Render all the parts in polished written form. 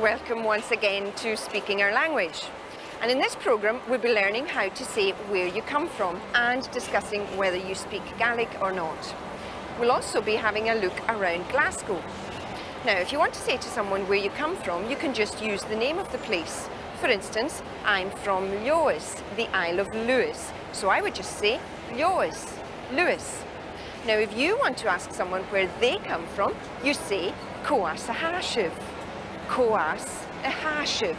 welcome once again to Speaking Our Language. And in this programme we'll be learning how to say where you come from and discussing whether you speak Gaelic or not. We'll also be having a look around Glasgow. Now if you want to say to someone where you come from, you can just use the name of the place. For instance, I'm from Lewis, the Isle of Lewis. So I would just say Lewis, Lewis. Now if you want to ask someone where they come from, you say Coas a Hashiv, Coas a Hashiv.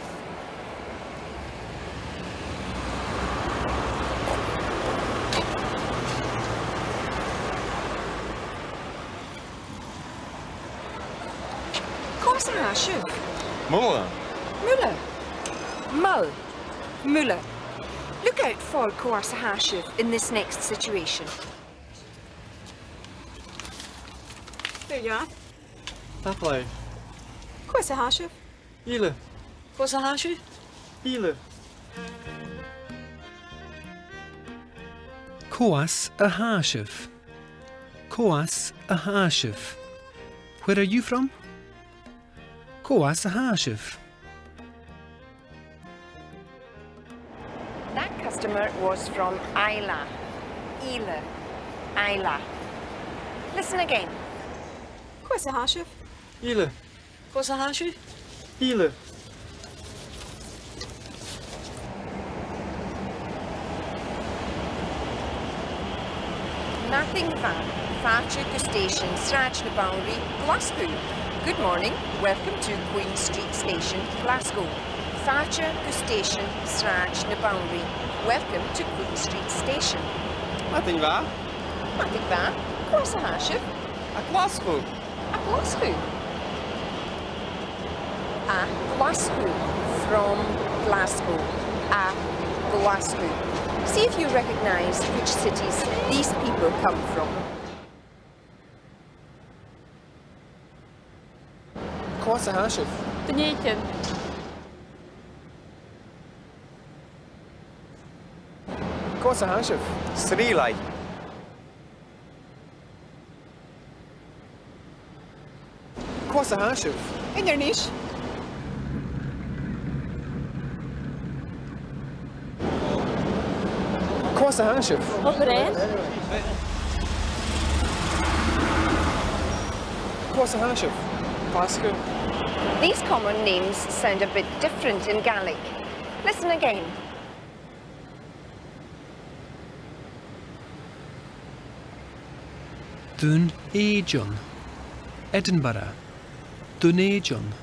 Coas a Hashiv. Muller. Muller. Mull. Muller. Look out for Coas a Hashiv in this next situation. There you are. Apply. Coas a Hashiv. Ile. Coas a Hashiv. Ile. Coas a Hashiv. Coas a Hashiv. Where are you from? Coas a Hashiv. That customer was from Isla. Ile. Isla. Listen again. Coas a Hashiv. Ile. Coas a Hashiv. Ile. Nothing van, Fairtrue Station, Sraj na Boundary, Glasgow. Good morning, welcome to Queen Street Station, Glasgow. Fairtrue Station, Sraj na Boundary. Welcome to Queen Street Station. Nothing va? Nothing van, Coas a Hashiv. A Glasgow. A Glasgow. A Glasgow. From Glasgow. A Glasgow. See if you recognise which cities these people come from. Coas a Hashiv. Beneken. Coas a Hashiv. Srilai. Coas a Hashiv. In your niche. Coas a Hashiv. Operain. Coas a Hashiv. Glasgow. These common names sound a bit different in Gaelic. Listen again. Dunedin. Edinburgh. Dunedin.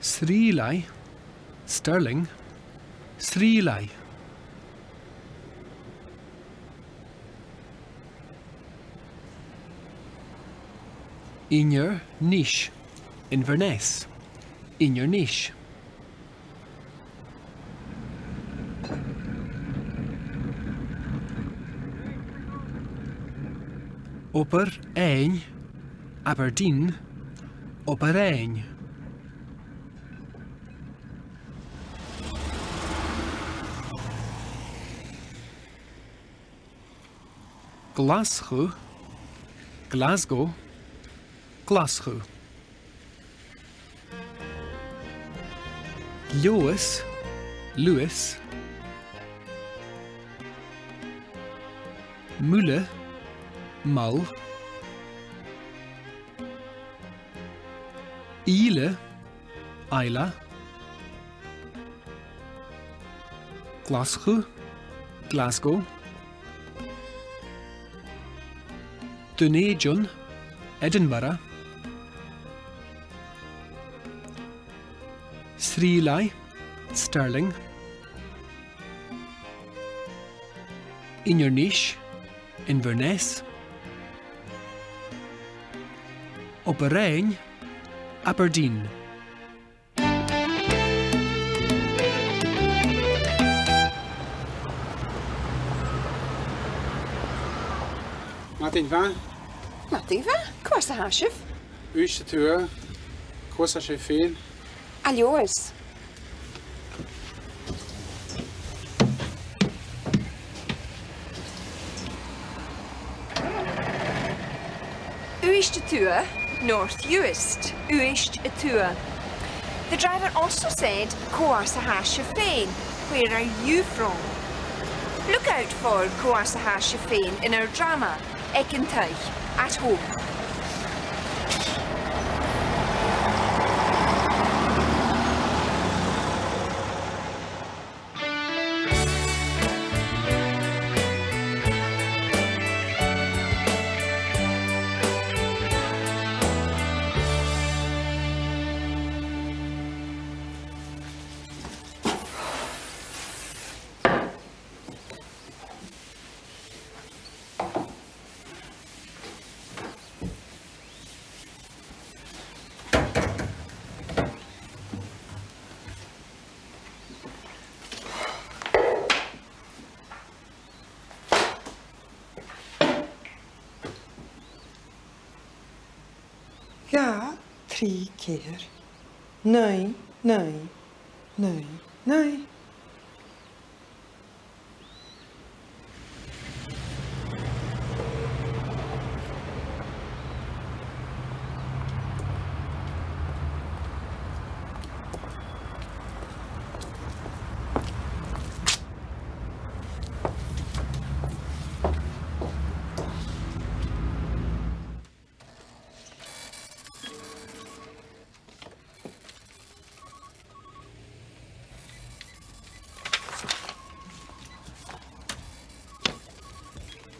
Srilai. Stirling. Srilai. In your niche. Inverness. In your niche. Upper Ain. Aberdeen. Upper Ain. Glasgow. Glasgow. Glasgow. Lewis. Lewis. Mulle. Mull. Ile. Isla. Glasgow. Glasgow. Dunedin. Edinburgh. Srilai. Stirling. In your niche. Inverness. Operain. Aberdeen. Nothing va? Nothing va, Coas a Hashiv. Uiste tua. Coas a Hashiv. A Lewis. Uist Atua, north-east, Uist Atua. The driver also said, Coasahashafane, where are you from? Look out for Coasahashafane in our drama, Ekentuig, at home. Ja, 3 keer. Nee, nee, nee, nee.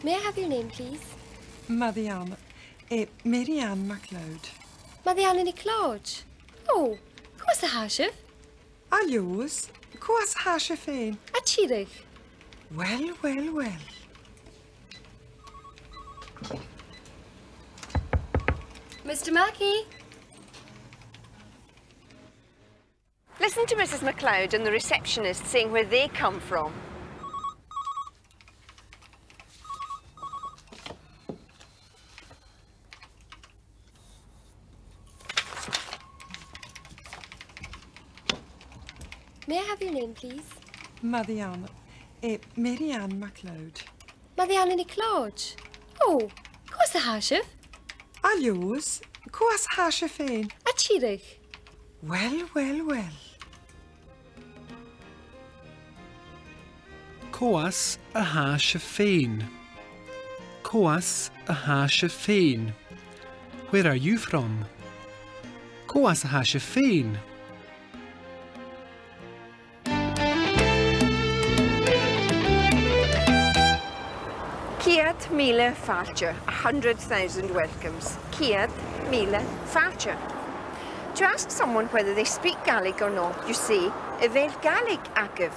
May I have your name, please? Marianne. Marianne MacLeod. Marianne ni Claude. Oh, Coasahashaf. Aljoes, Coasahashafane. A Gàidhlig. Well, well, well. Mr. Mackey. Listen to Mrs. MacLeod and the receptionist saying where they come from. May I have your name, please? Marianne. Marianne MacLeod. Marianne ni Claude. Oh, Coasahashaf. Aljoes, Coasahashafane. A Gàidhlig. Well, well, well. Coasahashafane. Coasahashafane. Where are you from? Coasahashafane. Ciad Mila Farcher, 100,000 welcomes. Ciad Mila Farcher. To ask someone whether they speak Gaelic or not, you say, Yfel Gaelic acif.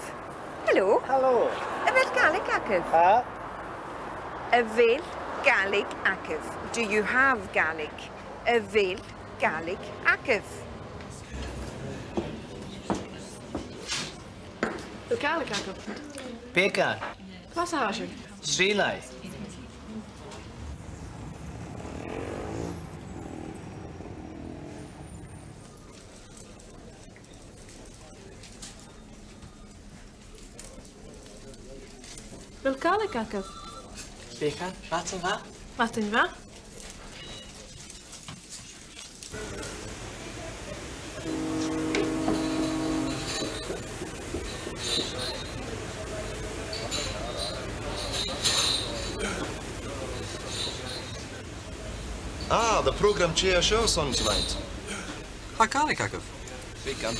Hello. Hello. Yfel Gaelic acif. Huh? Yfel Gaelic acif. Do you have Gaelic? Yfel Gaelic acif. Gaelic acaf. Bacon. Coasahashaf. Srílai. Gaelic acaf. Bacon. Latin va? Martin va? Ah, the programme chair show son tonight. Gaelic acaf. Bacon.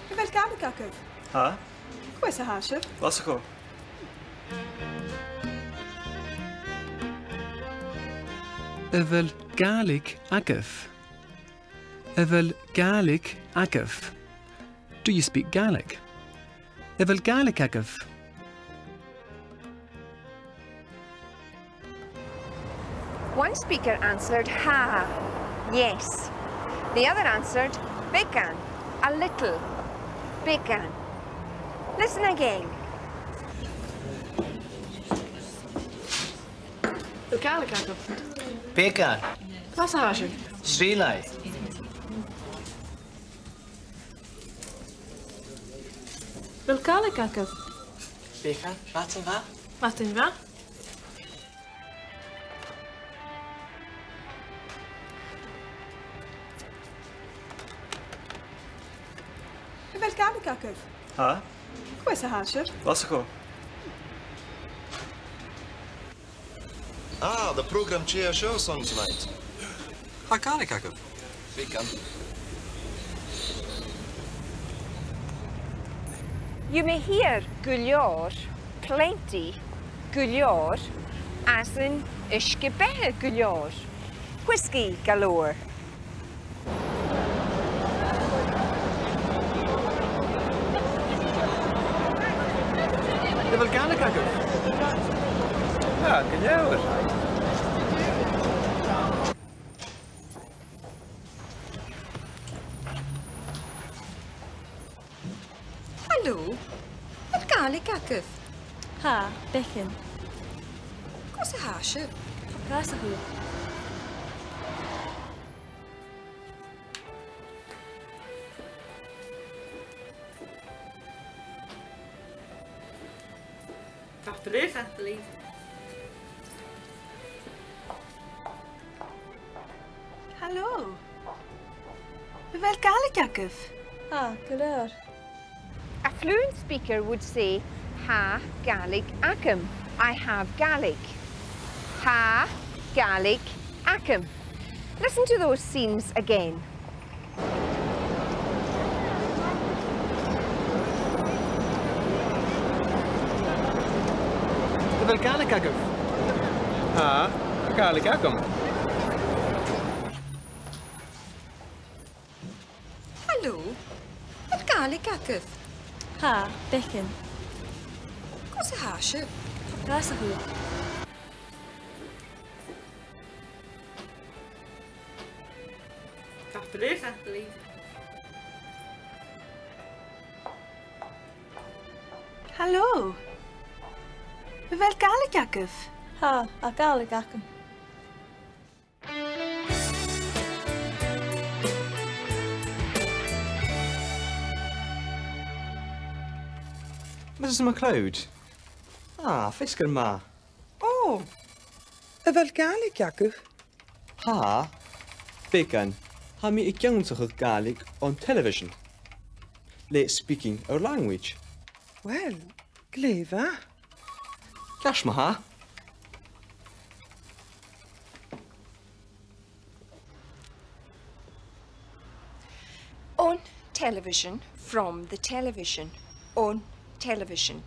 Yfel Gaelic acaf. Ha? Coasahashaf. Wat go? Yfel Gaelic agaf. Yfel Gaelic agaf. Do you speak Gaelic? Yfel Gaelic agaf. One speaker answered, ha, yes. The other answered, bacon, a little, bacon. Listen again. Gaelic acaf. Bacon. Coasahashaf. Srílai. Wel Gaelic agaf. Becan, Matt yn fa? Martin fa? Wel Gaelic agaf. Ha? Quais a hasher? Las go. Ah, the program Chia show song tonight. Ha Gaelic agaf. Becan. You may hear gwylior, plenty, gwylior, as in ishkebe gwylior. Whiskey galore. Wel Gaelic agaf. Ha, gwylior. Hallo. Wel Gaelic agaf. Ha, Becan. Cos a hashe. Gras a hw. Believe. Hallo. Wel Gaelic agaf. Ha, Gwylior. A fluent speaker would say, ha Gaelic acum. I have Gaelic. Ha Gaelic acum. Listen to those scenes again. Wel Gaelic agaf. Ha, Gaelic agam. Hallo. Wel Gaelic agaf. Ha, Becan. Cos a hashe. Gras a hw. Believe. Hallo. Wel Gaelic agaf. Ha, a Gaelic acum. Mrs. MacLeod. Ah, Fisker ma. Oh. Wel Gaelic agaf. Ha? Becan. Ha mi igjansach Gaelic on television. Le speaking our language. Wel, gleva. Gash ma ha? On television, from the television. On television.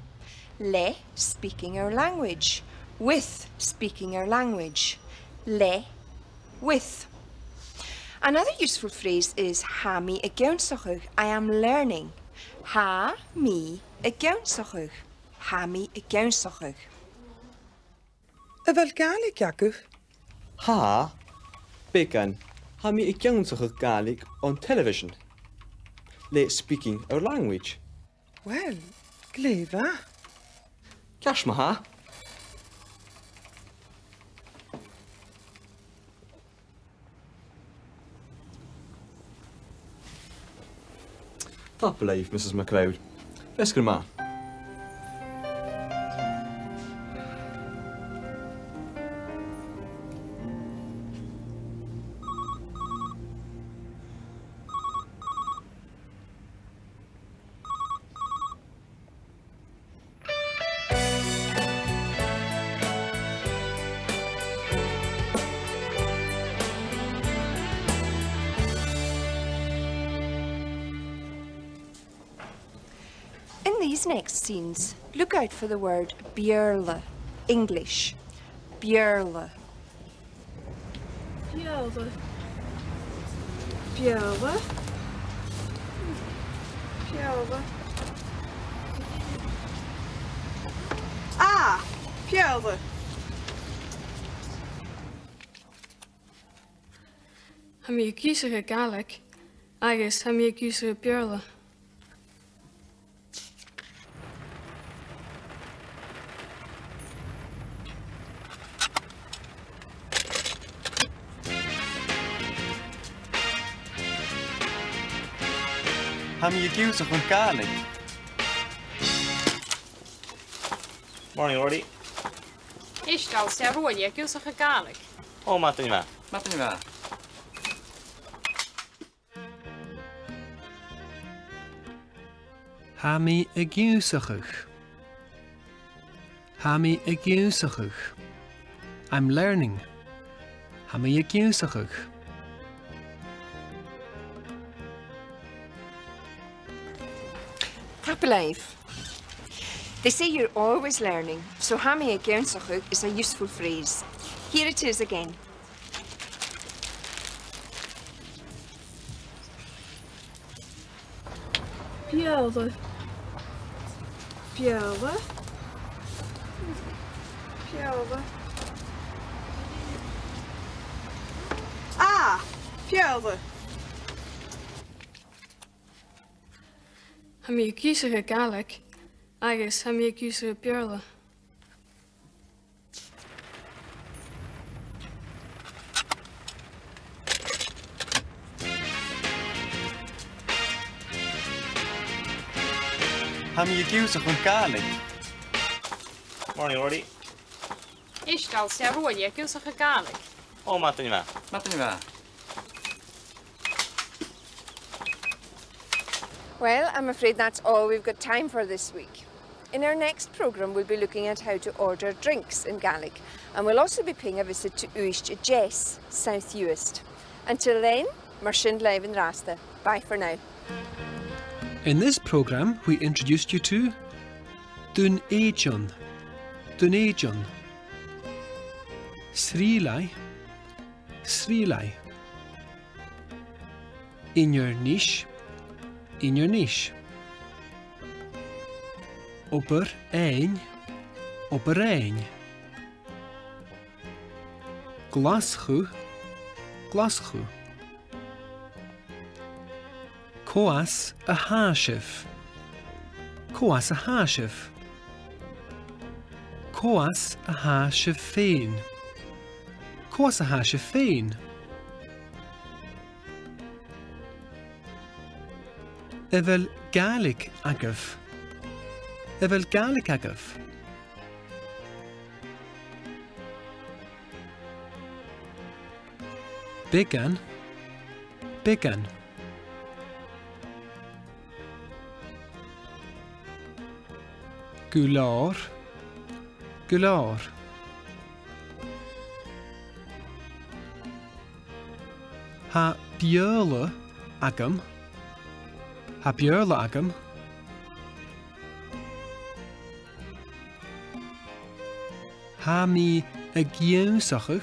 Le, speaking our language. With, speaking our language. Le, with. Another useful phrase is ha mi agaunsachuch. I am learning. Ha mi agaunsachuch. Ha mi agaunsachuch. Wel Gaelic agaf. Ha? Becan. Ha mi igjansach Gaelic on television. Le speaking our language. Wel, gleva. Gash ma ha? Top believe, Mrs. MacLeod. Fisker ma. In these next scenes, look out for the word björle, English. Björle. Björle. Ah, Björle. Ham je kiezere Gaelic, agus ham je kiezere Björle. Ham je giwsach van Gaelic? Morning, Lordy. Istal sé roiile gúsach a Gaelic. Oh, Martin, ma. Martin va. Ha mi a giúsachach. Ha mi a giúsachach. I'm learning. Ha mi a giúsachach. Tap alive. They say you're always learning, so ha mi a gceannsachug is a useful phrase. Here it is again. Björle. Björle. Björle. Ah, Björle. Ha mi gúsach a Gaelic, agus ha mi gúsach a bearla. Ha mi a giúsach an Gaelic. Morning, Lordy. Istal sé roiile gúsach a Gaelic. Oh, Martin, ma. Martin va. Well, I'm afraid that's all we've got time for this week. In our next programme, we'll be looking at how to order drinks in Gaelic, and we'll also be paying a visit to Uist Jess, South Uist. Until then, mar sin live in Rasta. Bye for now. In this programme, we introduced you to Dún Éideon, Srílai, In your niche, Upper ein, Glaschu, Coas a háisih, Coas a háisih féin, Evel Gaelic agah, Bigan, Gular, Ha björle agam, Ha mi a giúsachach,